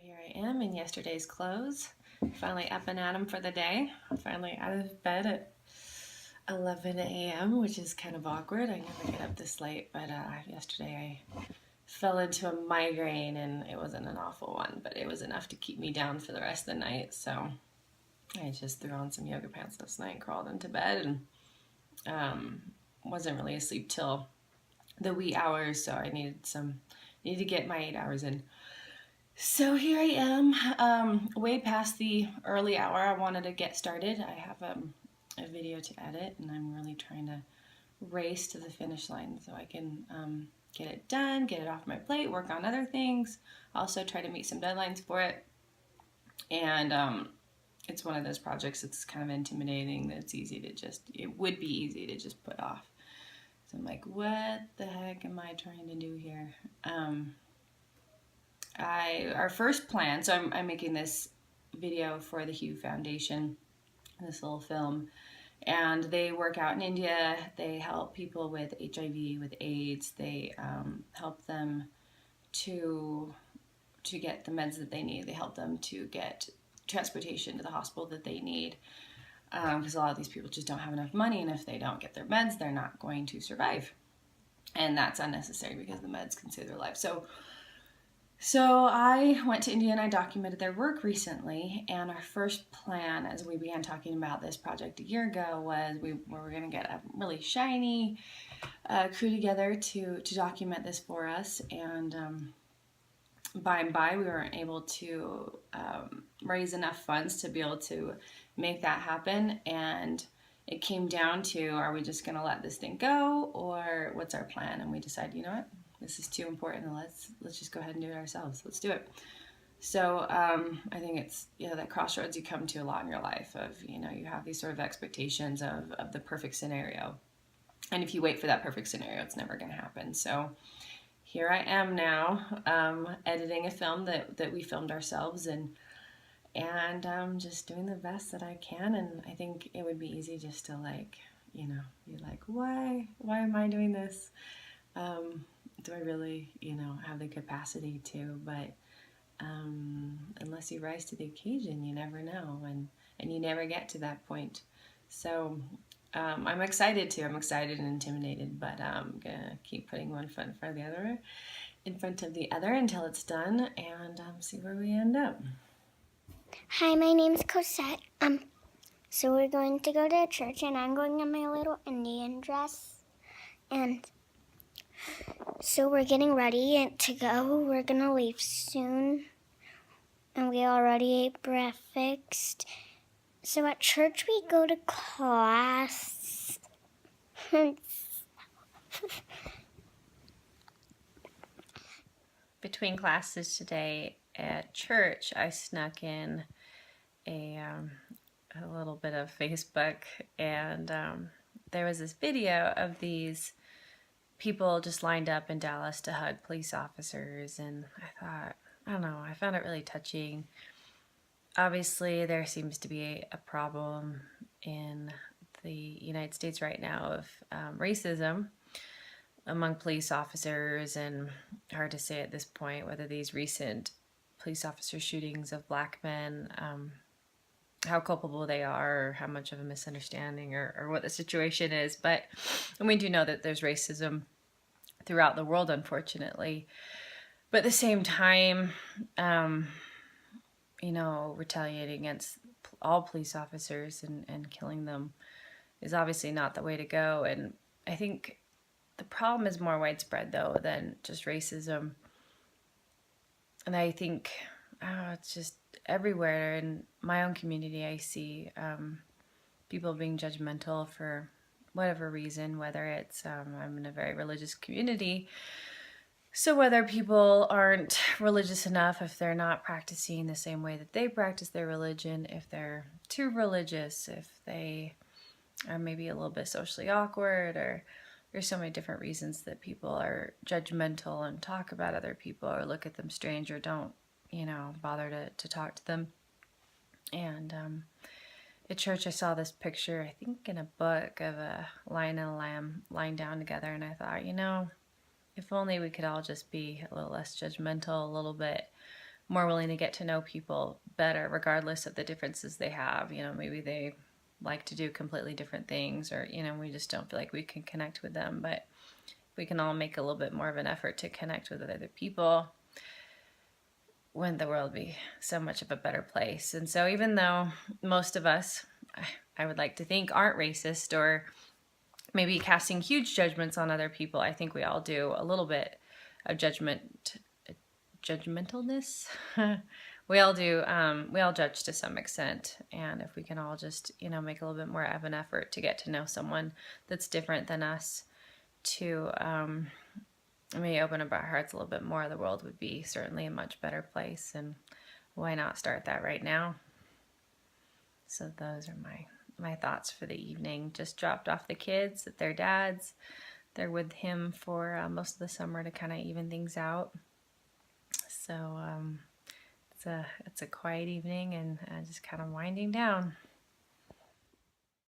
Here I am in yesterday's clothes, finally up and at 'em for the day. Finally out of bed at 11 a.m., which is kind of awkward. I never get up this late, but yesterday I fell into a migraine, and it wasn't an awful one, but it was enough to keep me down for the rest of the night. So I just threw on some yoga pants last night, crawled into bed, and wasn't really asleep till the wee hours, so I needed to get my 8 hours in. So here I am, way past the early hour. I wanted to get started. I have a video to edit, and I'm really trying to race to the finish line so I can get it done, get it off my plate, work on other things. Also try to meet some deadlines for it. And it's one of those projects that's kind of intimidating, that it would be easy to just put off. So I'm like, what the heck am I trying to do here? Our first plan, so I'm making this video for the Hugh Foundation, this little film, and they work out in India. They help people with HIV, with AIDS. They help them to get the meds that they need. They help them to get transportation to the hospital that they need, because a lot of these people just don't have enough money, and if they don't get their meds, they're not going to survive, and that's unnecessary because the meds can save their life. So I went to India and I documented their work recently, and our first plan as we began talking about this project a year ago was we were going to get a really shiny crew together to document this for us, and by and by we weren't able to raise enough funds to be able to make that happen, and it came down to, are we just going to let this thing go, or what's our plan? And we decided, you know what? This is too important. Let's just go ahead and do it ourselves. Let's do it. So I think it's that crossroads you come to a lot in your life of you have these sort of expectations of the perfect scenario, and if you wait for that perfect scenario, it's never going to happen. So here I am now, editing a film that we filmed ourselves, and just doing the best that I can. And I think it would be easy just to be like, why am I doing this? Do I really, have the capacity to? But unless you rise to the occasion, you never know, and you never get to that point. So I'm excited too. I'm excited and intimidated, but I'm gonna keep putting one foot in front of the other until it's done, and see where we end up. Hi, my name's Cosette. So we're going to go to church, and I'm going in my little Indian dress, and so we're getting ready to go. We're gonna leave soon, and we already ate breakfast. So at church we go to class. Between classes today at church, I snuck in a little bit of Facebook, and there was this video of these people just lined up in Dallas to hug police officers, and I found it really touching. Obviously, there seems to be a problem in the United States right now of racism among police officers, and hard to say at this point whether these recent police officer shootings of black men, how culpable they are, or how much of a misunderstanding, or what the situation is. And we do know that there's racism throughout the world, unfortunately. But at the same time, retaliating against all police officers and killing them is obviously not the way to go. And I think the problem is more widespread, though, than just racism. And I think it's just everywhere. In my own community, I see people being judgmental for whatever reason, whether it's, I'm in a very religious community, so whether people aren't religious enough, if they're not practicing the same way that they practice their religion, if they're too religious, if they are maybe a little bit socially awkward, or there's so many different reasons that people are judgmental and talk about other people or look at them strange or don't, bother to talk to them. And at church I saw this picture, I think in a book, of a lion and a lamb lying down together, and I thought, if only we could all just be a little less judgmental, a little bit more willing to get to know people better, regardless of the differences they have. Maybe they like to do completely different things, or, we just don't feel like we can connect with them. But we can all make a little bit more of an effort to connect with other people, wouldn't the world be so much of a better place? And so even though most of us, I would like to think, aren't racist or maybe casting huge judgments on other people, I think we all do a little bit of judgmentalness. We all do. We all judge to some extent. And if we can all just, make a little bit more of an effort to get to know someone that's different than us, to maybe open up our hearts a little bit more, the world would be certainly a much better place. And why not start that right now? So those are my thoughts for the evening. Just dropped off the kids at their dad's. They're with him for most of the summer to kind of even things out. So it's a quiet evening, and just kind of winding down.